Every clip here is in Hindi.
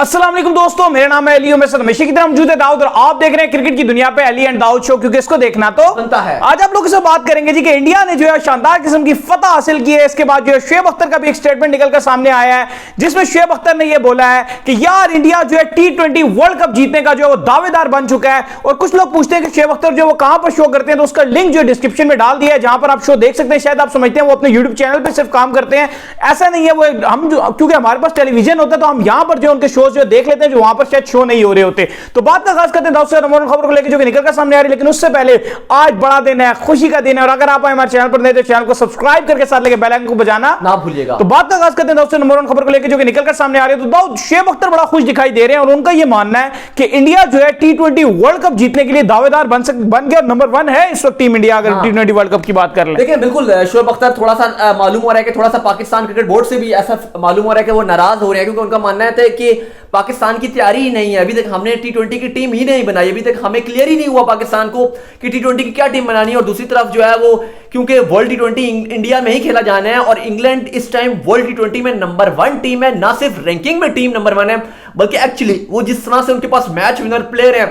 अस्सलाम वालेकुम दोस्तों, मेरा नाम है अली और मेरे साथ हमेशा की तरह मौजूद है दाऊद और आप देख रहे हैं क्रिकेट की दुनिया पे अली एंड दाऊद शो, क्योंकि इसको देखना तो बनता है। आज आप लोगों से बात करेंगे जी कि इंडिया ने जो है शानदार किस्म की फतह हासिल की है। इसके बाद जो है शुएब अख्तर का भी एक स्टेटमेंट निकलकर सामने आया है जिसमें शुएब अख्तर ने यह बोला है कि यार इंडिया जो है T20 वर्ल्ड कप जीतने का जो है वो दावेदार बन चुका है। और कुछ लोग पूछते हैं कि शुएब अख्तर जो वो कहां पर शो करते हैं, तो उसका लिंक जो डिस्क्रिप्शन में डाल दिया है जहां पर आप शो देख सकते हैं। शायद आप समझते हैं वो अपने यूट्यूब चैनल पर सिर्फ काम करते हैं, ऐसा नहीं है। वो हम क्योंकि हमारे पास टेलीविजन होता है तो हम यहां पर जो उनके शोज जो देख लेते हैं जो वहां पर शायद शो नहीं हो रहे होते। तो बात का आगाज करते हैं दाऊद से नंबर 1 खबर को लेकर जो कि निकल कर सामने आ रही है। लेकिन उससे पहले आज बड़ा दिन है, खुशी का दिन है, और अगर आप हमारे चैनल पर नए तो चैनल को सब्सक्राइब करके साथ लेके बेल आइकन को बजाना ना भूलिएगा। तो बात का आगाज करते हैं दाऊद से नंबर 1 खबर को लेकर जो कि निकल कर सामने आ रही है। तो दाऊद, शुएब अख्तर बड़ा खुश दिखाई दे रहे हैं और उनका यह मानना है कि इंडिया जो है T20 वर्ल्ड कप जीतने के लिए दावेदार बन गया, नंबर 1 है इस वक्त टीम इंडिया अगर T20 वर्ल्ड कप की बात कर ले। देखिए बिल्कुल शुएब अख्तर थोड़ा सा मालूम हो रहा है कि थोड़ा सा पाकिस्तान क्रिकेट बोर्ड से भी ऐसा मालूम हो रहा है कि वो नाराज हो रहे हैं, क्योंकि उनका मानना है कि पाकिस्तान की तैयारी ही नहीं है। अभी तक हमने T20 की टीम ही नहीं बनाई, अभी तक हमें क्लियर ही नहीं हुआ पाकिस्तान को कि T20 की क्या टीम बनानी है। और दूसरी तरफ जो है वो क्योंकि वर्ल्ड T20 इंडिया में ही खेला जाना है और इंग्लैंड इस टाइम वर्ल्ड T20 में नंबर 1 टीम है, ना सिर्फ रैंकिंग में टीम नंबर 1 है बल्कि एक्चुअली वो जिस तरह से उनके पास मैच विनर प्लेयर है,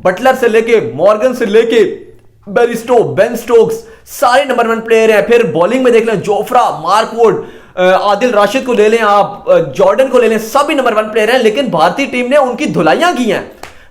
बटलर से लेके मॉर्गन से लेके बेरिस्टो, बेन स्टोक्स सारे नंबर 1 प्लेयर हैं। फिर बॉलिंग में देख लें Jofra, Mark Wood, Adil Rashid को ले लें, आप जॉर्डन को ले लें, सभी नंबर 1 प्लेयर हैं। लेकिन भारतीय टीम ने उनकी धुलाइयां की हैं,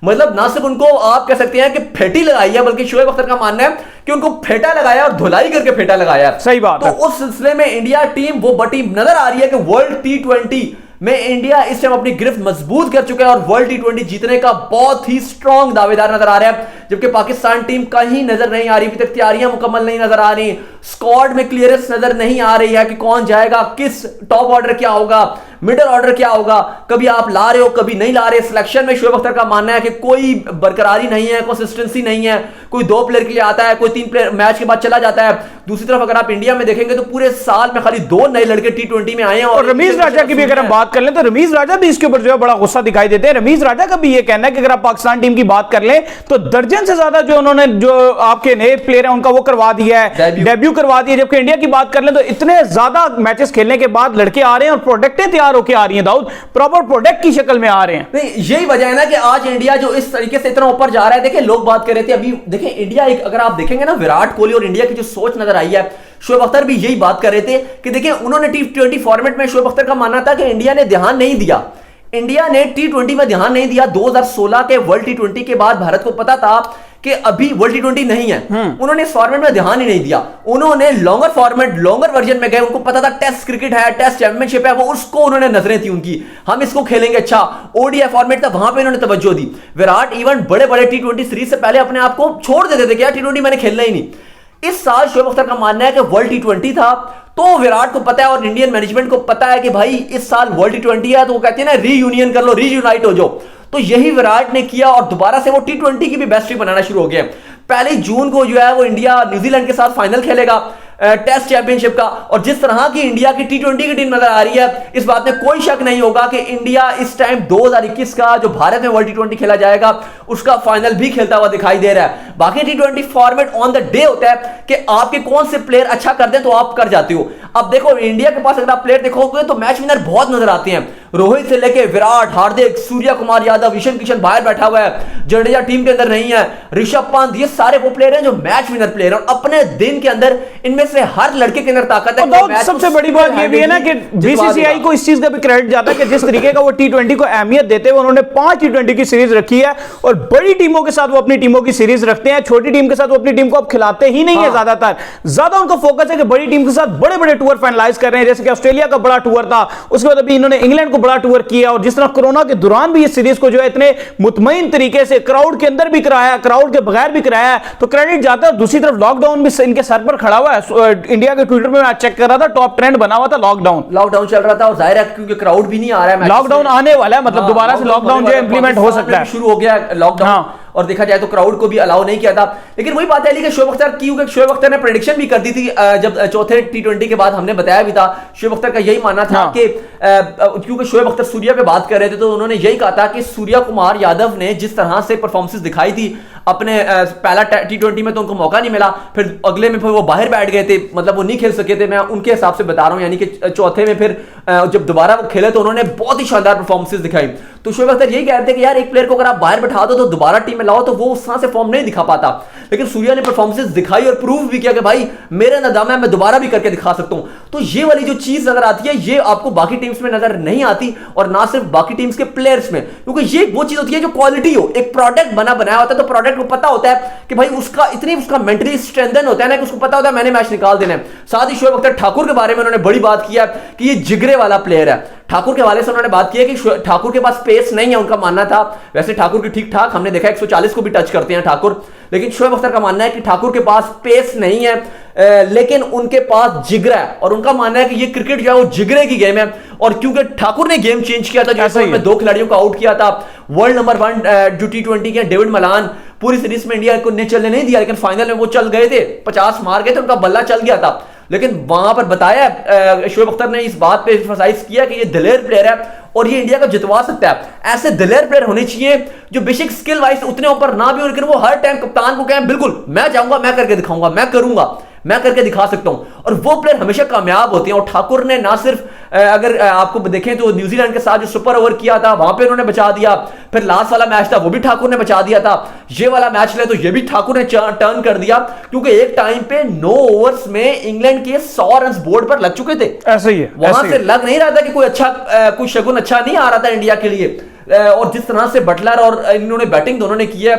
मतलब ना सिर्फ उनको आप कह सकते हैं कि फेटी लगाई है, बल्कि शुएब अख्तर का मानना है कि उनको फेटा लगाया और धुलाई करके फेटा लगाया। सही बात तो है। उस सिलसिले में इंडिया टीम वो बटी नजर आ रही है कि वर्ल्ड T20 में इंडिया इस टाइम अपनी गिरफ्त मजबूत कर चुका है और वर्ल्ड T20 जीतने का बहुत ही स्ट्रॉन्ग दावेदार नजर आ रहा है। जबकि पाकिस्तान टीम कहीं नजर नहीं आ रही, अभी तक तैयारियां मुकम्मल नहीं नजर आ रही, स्क्वाड में क्लियरेंस नजर नहीं आ रही है कि कौन जाएगा, किस टॉप ऑर्डर क्या होगा, मिडिल ऑर्डर क्या होगा, कभी आप ला रहे हो कभी नहीं ला रहे। सिलेक्शन में शुएब अख्तर का मानना है कि कोई बरकरारी नहीं है, कंसिस्टेंसी नहीं है, कोई 2 प्लेयर के लिए आता है, कोई 3 प्लेयर मैच के बाद चला जाता है। दूसरी तरफ अगर आप इंडिया में देखेंगे तो पूरे साल में खाली 2 नए लड़के T20 में आए हैं। और रमीज राजा की भी अगर हम बात कर लें तो रमीज राजा भी इसके ऊपर जो है बड़ा गुस्सा दिखाई देते हैं। रमीज राजा का भी ये कहना है कि अगर आप पाकिस्तान टीम की बात कर लें तो दर्जन से ज्यादा जो उन्होंने जो आपके नए प्लेयर हैं उनका वो करवा दिया है, डेब्यू करवा दिया। जबकि इंडिया की बात कर लें तो इतने ज्यादा मैचेस खेलने के बाद लड़के आ रहे हैं और प्रोडक्टें तैयार होकर आ रही हैं दाऊद, प्रॉपर प्रोडक्ट की शक्ल में आ रहे हैं। नहीं, यही वजह है ना कि आज इंडिया जो इस तरीके से इतना ऊपर जा रहा है। देखिए लोग बात कर रहे थे अभी, देखिए इंडिया एक अगर आप देखेंगे ना विराट कोहली और इंडिया की जो सोच नजर आई है, शुएब अख्तर भी यही बात कर रहे थे कि देखिए उन्होंने T20 फॉर्मेट में शुएब अख्तर का मानना था कि इंडिया ने ध्यान नहीं दिया, इंडिया ने T20 में ध्यान नहीं दिया। 2016 के वर्ल्ड T20 के बाद भारत को पता था कि अभी वर्ल्ड T20 नहीं है, उन्होंने इस फॉर्मेट में ध्यान ही नहीं दिया। उन्होंने लॉन्गर फॉर्मेट, लॉन्गर वर्जन में गए, उनको पता था टेस्ट क्रिकेट है, टेस्ट चैंपियनशिप है, वो उसको उन्होंने नजरें थी उनकी, हम इसको खेलेंगे। अच्छा ODI फॉर्मेट था, वहां पे उन्होंने तवज्जो दी। विराट इवन बड़े बड़े T20 सीरीज से पहले अपने आप को छोड़ देते थे कि यार T20 मैंने खेलना ही नहीं। इस साल शुएब अख्तर का मानना है कि वर्ल्ड T20 था तो विराट को पता है और इंडियन मैनेजमेंट को पता है कि भाई इस साल वर्ल्ड T20 है, तो वो कहते हैं ना रीयूनियन कर लो, रीयूनाइट हो जाओ। तो यही विराट ने किया और दोबारा से वो T20 की भी बेस्ट टीम बनाना शुरू हो गया। 1 जून को जो है वो इंडिया न्यूजीलैंड के साथ फाइनल खेलेगा टेस्ट चैंपियनशिप का। और जिस तरह की इंडिया की T20 की टीम नजर आ रही है, इस बात में कोई शक नहीं होगा कि इंडिया इस टाइम 2021 का जो भारत में वर्ल्ड T20 खेला जाएगा उसका फाइनल भी खेलता हुआ दिखाई दे रहा है। बाकी T20 format on the day होता है कि आपके कौन से प्लेयर अच्छा कर दें तो आप कर जाते हो। अब देखो इंडिया के पास अगर आप प्लेयर देखोगे तो मैच विनर बहुत नजर आते हैं, रोहित से लेके विराट, हार्दिक, सूर्या कुमार यादव, ईशान किशन बाहर बैठा हुआ है, जडेजा टीम के अंदर नहीं है, ऋषभ पंत, ये सारे वो प्लेयर हैं जो मैच विनर प्लेयर हैं और अपने दिन के अंदर इनमें से हर लड़के के अंदर ताकत है। सबसे बड़ी बात ये भी है ना कि बीसीसीआई को इस चीज का भी क्रेडिट जाता है कि जिस तरीके का वो T20 को अहमियत देते हुए उन्होंने 5 T20 की सीरीज रखी है और बड़ी टीमों के साथ वो अपनी टीमों की सीरीज रखते हैं, छोटी टीम के साथ वो अपनी टीम को अब खिलाते ही नहीं है। ज्यादातर ज्यादा उनका फोकस है कि बड़ी टीम के साथ बड़े बड़े टूर फाइनलाइज कर रहे हैं, जैसे कि ऑस्ट्रेलिया का बड़ा टूर था, उसके बाद अभी इन्होंने इंग्लैंड को बड़ा टूर किया और जिस तरह कोरोना के दौरान भी इस सीरीज को जो है इतने मुतमईन तरीके से क्राउड के अंदर भी कराया, क्राउड के बगैर भी कराया, तो क्रेडिट जाता है। दूसरी तरफ लॉकडाउन भी इनके सर पर खड़ा हुआ है। इंडिया के ट्विटर में मैं चेक कर रहा था, टॉप ट्रेंड बना हुआ था लॉकडाउन चल रहा था और जाहिर है क्योंकि क्राउड भी नहीं आ रहा है, लॉकडाउन आने वाला है, मतलब दोबारा से लॉकडाउन जो इंप्लीमेंट हो सकता है, शुरू हो गया लॉकडाउन। और देखा जाए तो क्राउड को भी अलाउ नहीं किया था। लेकिन वही बात है कि शुएब अख्तर की, क्योंकि शुएब अख्तर ने प्रेडिक्शन भी कर दी थी जब चौथे T20 के बाद हमने बताया भी था, शुएब अख्तर का यही मानना था कि क्योंकि शुएब अख्तर सूर्या पे बात कर रहे थे तो उन्होंने यही कहा था कि सूर्या कुमार यादव ने जिस तरह से परफॉर्मेंस दिखाई थी अपने पहला T20 में तो उनको मौका नहीं मिला, फिर अगले में फिर वो बाहर बैठ गए थे, मतलब वो नहीं खेल सके थे। मैं उनके हिसाब से बता रहा हूं, यानी कि चौथे में फिर जब दोबारा वो खेले तो उन्होंने बहुत ही शानदार परफॉर्मेंसेस दिखाई। तो शोएब अख्तर यही कह रहे थे कि यार एक प्लेयर को अगर आप बाहर बैठा दो तो दोबारा टीम में लाओ तो वो उस तरह से फॉर्म नहीं दिखा पाता, लेकिन सूर्या ने परफॉर्मेंसेस दिखाई और प्रूव भी किया कि भाई मेरा ना दम है, मैं दोबारा भी करके दिखा सकता हूं। तो ये वाली जो चीज नजर आती है ये आपको बाकी टीम्स में नजर नहीं आती, और ना सिर्फ बाकी टीम्स के प्लेयर्स में, क्योंकि ये वो चीज होती है जो क्वालिटी हो, एक प्रोडक्ट बनाया होता है तो प्रोडक्ट को पता होता है कि भाई उसका मेंटली स्ट्रेंथन होता है ना, कि उसको पता होता है मैंने मैच निकाल देना है। साथ ही शोएब अख्तर ठाकुर के बारे में उन्होंने बड़ी बात किया कि ये जिगरे वाला प्लेयर है। ठाकुर के हवाले से उन्होंने बात की है कि ठाकुर के पास स्पेस नहीं है, उनका मानना था। वैसे ठाकुर की ठीक ठाक हमने देखा 140 को भी टच करते हैं ठाकुर, लेकिन शोएब अख्तर का मानना है कि ठाकुर के पास स्पेस नहीं है, लेकिन उनके पास जिगरा है, और उनका मानना है कि ये क्रिकेट जो है वो जिगरे की गेम है। और क्योंकि ठाकुर ने गेम चेंज किया था, जैसे में 2 खिलाड़ियों को आउट किया था, वर्ल्ड नंबर 1 जो T20 के डेविड मलान, पूरी सीरीज में इंडिया को ने चलने नहीं दिया, लेकिन फाइनल में वो चल गए थे, 50 मार गए थे, उनका बल्ला चल गया था। लेकिन वहां पर बताया शोएब अख्तर ने इस बात पे एम्फसाइज किया कि ये दिलेर प्लेयर है और ये इंडिया को जितवा सकता है। ऐसे दिलेर प्लेयर होने चाहिए जो बेसिक स्किल वाइज उतने ऊपर ना भी हो, लेकिन वो हर टाइम कप्तान को कहें बिल्कुल मैं जाऊंगा, मैं करके दिखाऊंगा, मैं करूंगा, मैं करके दिखा सकता हूं, और वो प्लेयर हमेशा कामयाब होते हैं। और ठाकुर ने ना सिर्फ अगर आपको देखें तो न्यूजीलैंड के साथ जो सुपर ओवर किया था वहां पे उन्होंने बचा दिया, फिर लास्ट वाला मैच था वो भी ठाकुर ने बचा दिया था, ये वाला मैच ले तो ये भी ठाकुर ने टर्न कर दिया, क्योंकि एक टाइम पे 9 ओवर्स में इंग्लैंड के 100 रन बोर्ड पर लग चुके थे। ऐसे ही है, वहां से लग नहीं रहा था कि कोई शगुन अच्छा नहीं आ रहा था इंडिया के लिए। और जिस तरह से बटलर और इन्होंने बैटिंग दोनों ने की है,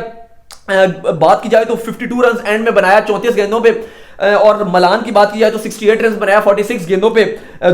बात की जाए तो 52 रन एंड में बनाया 34 गेंदों पे, और मलान की बात की जाए तो 68 रन बनाया 46 गेंदों पे,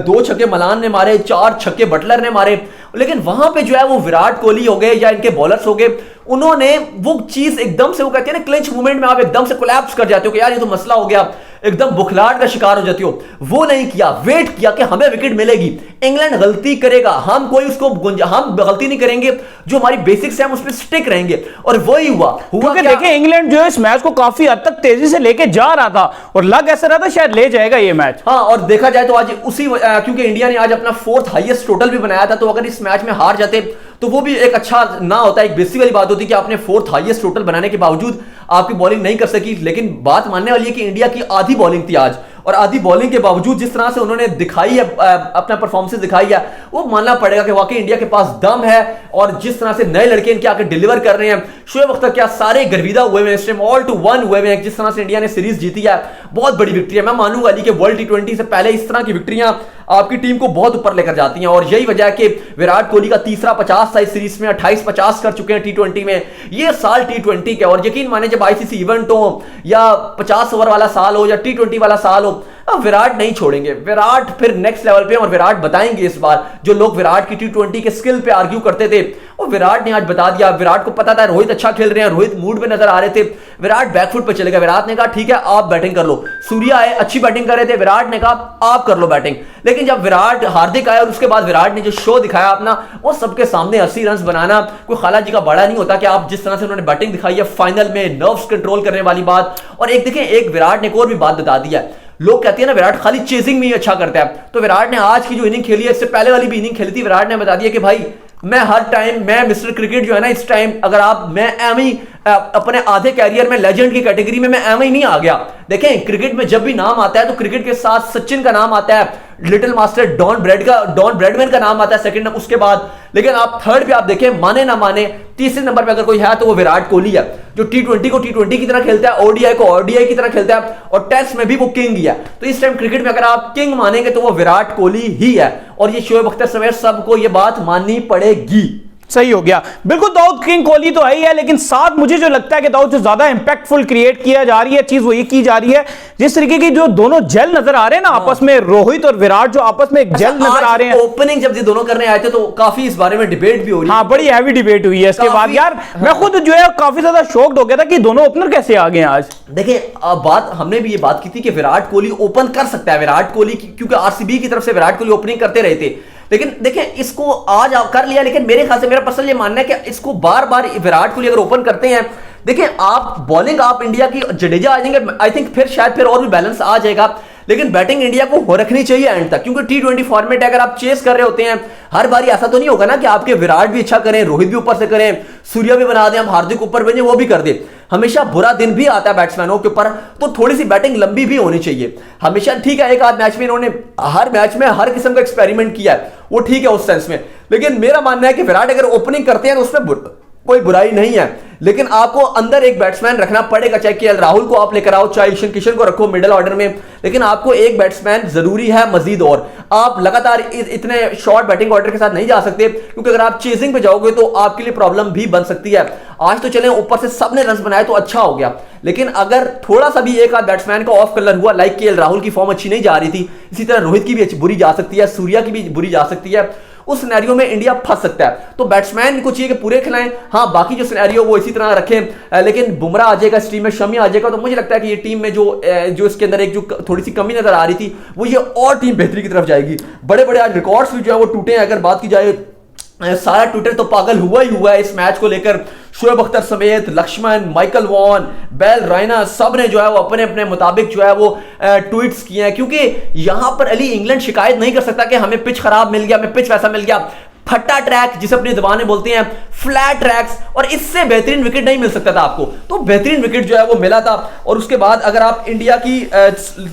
2 छक्के मलान ने मारे, 4 छक्के बटलर ने मारे। लेकिन वहां पे जो है वो विराट कोहली हो गए या इनके बॉलर्स हो गए, उन्होंने वो चीज एकदम से, वो कहते हैं ना क्लिंच मूवमेंट में आप एकदम से कोलैप्स कर जाते हो कि यार ये तो मसला हो गया, एकदम बुखलाहट का शिकार हो जाती हो। वो नहीं किया, वेट किया कि हमें विकेट मिलेगी, इंग्लैंड गलती करेगा, हम कोई उसको हम गलती नहीं करेंगे, जो हमारी बेसिक्स है हम उस पर स्टिक रहेंगे, और वही हुआ। क्योंकि देखिए इंग्लैंड जो है इस मैच को काफी हद तक तेजी से लेके जा रहा था और लग ऐसा रहा था शायद ले जाएगा ये मैच। हाँ, और देखा जाए तो आज उसी क्योंकि इंडिया ने आज अपना 4th हाईएस्ट टोटल भी बनाया था, तो अगर इस मैच में हार जाते तो वो भी एक अच्छा ना होता, एक बेसिक वाली बात होती कि आपने 4th हाईएस्ट टोटल बनाने के बावजूद आपकी बॉलिंग नहीं कर सकी। लेकिन बात मानने वाली है कि इंडिया की आधी बॉलिंग थी आज, और आधी बॉलिंग के बावजूद जिस तरह से उन्होंने दिखाई है, अपना परफॉर्मेंस दिखाई है, वो मानना पड़ेगा कि वाकई इंडिया के पास दम है। और जिस तरह से नए लड़के इनके आके डिलीवर कर रहे हैं, शोएब अख्तर क्या सारे गर्विदा हुए हैं इस टाइम, ऑल टू वन हुए हैं। जिस तरह से इंडिया ने सीरीज जीती है, बहुत बड़ी विक्ट्री है। मैं मानूंगा कि वर्ल्ड T20 से पहले इस तरह की विक्ट्रियां आपकी टीम को बहुत ऊपर लेकर जाती हैं, और यही वजह है कि विराट कोहली का तीसरा 50 था इस सीरीज में, 28-50 कर चुके हैं T20 में। ये साल T20 का, और यकीन माने जब ICC इवेंट हो या 50 ओवर वाला साल हो या T20 वाला साल हो, विराट नहीं छोड़ेंगे। विराट फिर नेक्स्ट लेवल पे, और विराट बताएंगे इस बार। जो लोग विराट की T20 के स्किल पे आर्ग्यू करते थे, वो विराट ने आज बता दिया। विराट को पता था रोहित अच्छा खेल रहे हैं, रोहित मूड पे नजर आ रहे थे, विराट बैकफुट पे चले गए। विराट ने कहा ठीक है आप बैटिंग कर लो। सूर्या आए अच्छी बैटिंग कर रहे थे, विराट ने कहा आप कर लो बैटिंग। लेकिन जब विराट, हार्दिक आया और उसके बाद विराट ने जो शो दिखाया अपना, वो सबके सामने 80 रन बनाना कोई खाला जी का बड़ा नहीं होता। कि आप जिस तरह से उन्होंने बैटिंग दिखाई है फाइनल में, नर्व्स कंट्रोल करने वाली बात। और एक देखें, एक विराट ने एक और भी बात बता दिया। लोग कहते हैं ना विराट खाली चेजिंग में ही अच्छा करता है, तो विराट ने आज की जो इनिंग खेली है, इससे पहले वाली भी इनिंग खेली थी, विराट ने बता दिया कि भाई मैं हर टाइम, मैं मिस्टर क्रिकेट जो है ना इस टाइम, अगर आप, मैं एम ही अपने आधे कैरियर में लेजेंड की कैटेगरी में मैं एम ही नहीं आ गया। देखें क्रिकेट में जब भी नाम आता है तो क्रिकेट के साथ सचिन का नाम आता है, लिटिल मास्टर डॉन ब्रैडमैन का नाम आता है सेकंड नंबर, उसके बाद। लेकिन आप थर्ड पे आप देखें, माने ना माने, तीसरे नंबर पे अगर कोई है तो वो विराट कोहली है, जो T20 को T20 की तरह खेलता है, ODI को ODI की तरह खेलता है, और टेस्ट में भी वो किंग ही है। तो इस टाइम क्रिकेट में अगर आप किंग मानेंगे तो वो विराट कोहली ही है, और ये शोएब अख्तर समेत सबको ये बात माननी पड़ेगी। सही हो गया। बिल्कुल दाऊद किंग कोहली तो है ही है, लेकिन साथ मुझे जो लगता है कि दाऊद जो ज्यादा इंपैक्टफुल क्रिएट किया जा रही है चीज वो ये की जा रही है, जिस तरीके की जो दोनों जेल नजर आ रहे हैं ना आपस में, रोहित और विराट जो आपस में एक जेल नजर आ रहे हैं। ओपनिंग जब ये दोनों करने आए थे तो काफी इस बारे में डिबेट भी हो रही है। हाँ, बड़ी हैवी डिबेट हुई है इसके बाद यार। मैं खुद जो है काफी ज्यादा शॉक्ड हो गया था कि दोनों ओपनर कैसे आ गए आज। देखिए बात हमने भी ये बात की थी कि विराट कोहली ओपन कर सकता है। विराट कोहली क्योंकि RCB की तरफ से विराट कोहली ओपनिंग करते रहे थे, लेकिन देखिए इसको आज कर लिया। लेकिन मेरे ख्याल से, मेरा पर्सनल ये मानना है कि इसको बार बार विराट कोहली अगर ओपन करते हैं, देखिए आप बॉलिंग, आप इंडिया की जडेजा आ जाएंगे, आई थिंक फिर शायद फिर और भी बैलेंस आ जाएगा। लेकिन बैटिंग इंडिया को हो रखनी चाहिए एंड तक, क्योंकि T20 फॉर्मेट अगर आप चेस कर रहे होते हैं हर बारी, ऐसा तो नहीं होगा ना कि आपके विराट भी अच्छा करें, रोहित भी ऊपर से करें, सूर्या भी बना दें, हम हार्दिक ऊपर भेजें वो भी कर दे। हमेशा बुरा दिन भी आता है बैट्समैनों के ऊपर, तो थोड़ी सी बैटिंग लंबी भी होनी चाहिए। हमेशा ठीक है, एक आध मैच में इन्होंने हर मैच में हर किस्म का एक्सपेरिमेंट किया है, वो ठीक है उस सेंस में, लेकिन मेरा मानना है कि विराट अगर ओपनिंग करते हैं तो उसमें कोई बुराई नहीं है, लेकिन आपको अंदर एक बैट्समैन रखना पड़ेगा, चाहे केएल राहुल को आप लेकर आओ, चाहे ईशान किशन को रखो मिडिल ऑर्डर में, लेकिन आपको एक बैट्समैन जरूरी है मजीद। और आप लगातार इतने शॉर्ट बैटिंग ऑर्डर के साथ नहीं जा सकते, क्योंकि अगर आप चेजिंग पे जाओगे तो आपके लिए प्रॉब्लम भी बन सकती है। आज तो चले ऊपर से सबने रन बनाए तो अच्छा हो गया, लेकिन अगर थोड़ा सा भी एक आध बैट्समैन का ऑफ कलर हुआ, लाइक केएल राहुल की फॉर्म अच्छी नहीं जा रही थी, इसी तरह रोहित की भी बुरी जा सकती है, सूर्या की भी बुरी जा सकती है, उस सिनेरियो में इंडिया फंस सकता है। तो बैट्समैन को चाहिए कि पूरे खिलाएं, हाँ बाकी जो सिनेरियो वो इसी तरह रखें, लेकिन बुमराह आ जाएगा इस टीम में, शमी आ जाएगा, तो मुझे लगता है कि ये टीम में जो इसके अंदर एक जो थोड़ी सी कमी नजर आ रही थी, वो ये और टीम बेहतरी की तरफ जाएगी। बड़े बड़े आज रिकॉर्ड्स भी जो है वो टूटे हैं, अगर बात की जाए सारा ट्विटर तो पागल हुआ ही हुआ है इस मैच को लेकर। शोएब अख्तर समेत Laxman, Michael Vaughan, Bell, Raina, सब ने जो है वो अपने अपने मुताबिक जो है वो ट्वीट्स किए हैं, क्योंकि यहां पर अली इंग्लैंड शिकायत नहीं कर सकता कि हमें पिच खराब मिल गया, हमें पिच वैसा मिल गया, फट्टा ट्रैक जिसे अपनी जबान में बोलते हैं, फ्लैट ट्रैक्स, और इससे बेहतरीन विकेट नहीं मिल सकता था आपको, तो बेहतरीन विकेट जो है वो मिला था। और उसके बाद अगर आप इंडिया की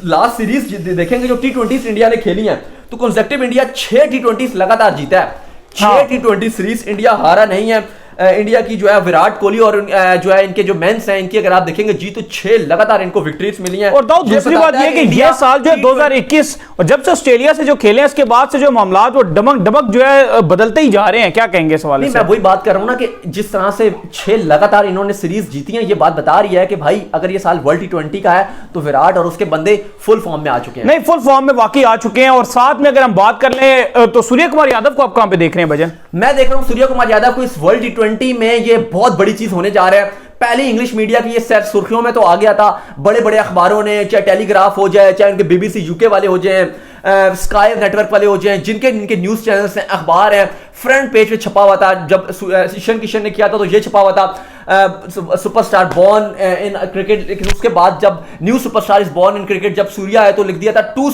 लास्ट सीरीज देखेंगे जो T20 इंडिया ने खेली है, तो कंसेक्टिव इंडिया 6 T20 लगातार जीता है, 6 T20 सीरीज इंडिया हारा नहीं है। इंडिया की जो है विराट कोहली और जो है इनके जो मेंस हैं, इनकी अगर आप देखेंगे जी तो 6 लगातार इनको विक्ट्रीज मिली हैं। और दाऊद दूसरी बात यह कि ये साल जो है 2021 और जब से ऑस्ट्रेलिया से जो खेले इसके बाद से जो मामलात वो डमक डमक जो है बदलते ही जा रहे हैं, क्या कहेंगे इस हवाले से? मैं वही बात कर रहा हूं ना कि जिस तरह से 6 लगातार इन्होंने सीरीज जीती हैं, ये बात बता रही है कि भाई अगर ये साल वर्ल्ड T20 का है तो विराट और उसके बंदे फुल फॉर्म में आ चुके हैं। नहीं, फुल फॉर्म में वाकई आ चुके हैं। और साथ में अगर हम बात कर लें तो सूर्य कुमार यादव को आप कहां पे देख रहे हैं भजन? मैं देख रहा हूं सूर्य कुमार यादव को इस वर्ल्ड T20 में ये बहुत बड़ी चीज होने जा रहा है। पहले इंग्लिश मीडिया की ये सेट सुर्खियों में तो आ गया था, बड़े बड़े अखबारों ने, चाहे टेलीग्राफ हो जाए, चाहे उनके BBC UK वाले हो जाए, स्काई नेटवर्क वाले हो जाए, जिनके न्यूज चैनल्स हैं, अखबार हैं, फ्रंट पेज पे छपा हुआ था। जब ईशान किशन ने किया था तो ये छपा हुआ था सुपरस्टार बॉर्न इन क्रिकेट, लेकिन उसके बाद जब new superstar is born in cricket जब सूर्या है तो लिख दिया था 2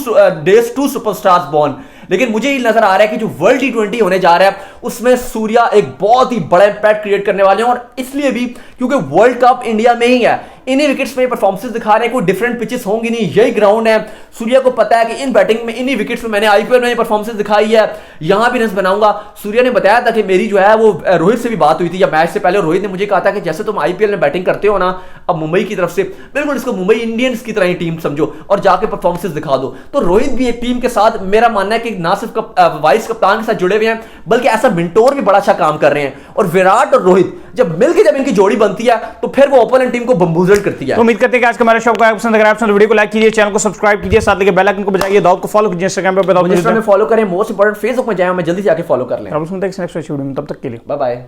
days 2 सुपरस्टार्स बॉर्न। लेकिन मुझे ये नजर आ रहा है कि जो वर्ल्ड T20 होने जा रहा है उसमें सूर्या एक बहुत ही बड़ा इंपैक्ट क्रिएट करने वाले हैं, और इसलिए भी क्योंकि वर्ल्ड कप इंडिया में ही है, इन्हीं विकेट्स में परफॉर्मेंसेस दिखा रहे हैं, कोई डिफरेंट पिचेस होंगी नहीं, यही ग्राउंड है। सूर्या को पता है कि इन बैटिंग में इन्हीं विकेट्स में मैंने IPL में परफॉर्मेंसेस दिखाई है, यहां भी रन बनाऊंगा। सूर्या ने बताया था कि मेरी जो है वो रोहित से भी बात हुई थी या मैच से पहले, रोहित ने मुझे कहा था कि जैसे तुम IPL में बैटिंग करते हो ना, अब मुंबई की तरफ से बिल्कुल इसको मुंबई इंडियंस की तरह ही टीम समझो और जाके परफॉर्मेंसेस दिखा दो। तो रोहित भी एक टीम के साथ, मेरा मानना है कि ना सिर्फ वाइस कप्तान के साथ जुड़े हुए हैं, बल्कि ऐसा मिंटोर भी बड़ा अच्छा काम कर रहे हैं। और विराट और रोहित जब मिलकर जब इनकी जोड़ी बनती है तो फिर वो ओपोनेंट टीम को बम्बूजल करती है। तो उम्मीद करते हैं कि आज का हमारा शो को पसंद, अगर आप वीडियो को लाइक कीजिए, चैनल को सब्सक्राइब कीजिए, साथ लेके बेल आइकन को बजाइए, दाऊद को फॉलो कीजिए इंस्टाग्राम पे, फॉलो करें, मोस्ट इंपोर्टेंट फेसबुक में जाए, मैं जल्दी से आके फॉलो कर लें। तब तक के लिए बाय बाय।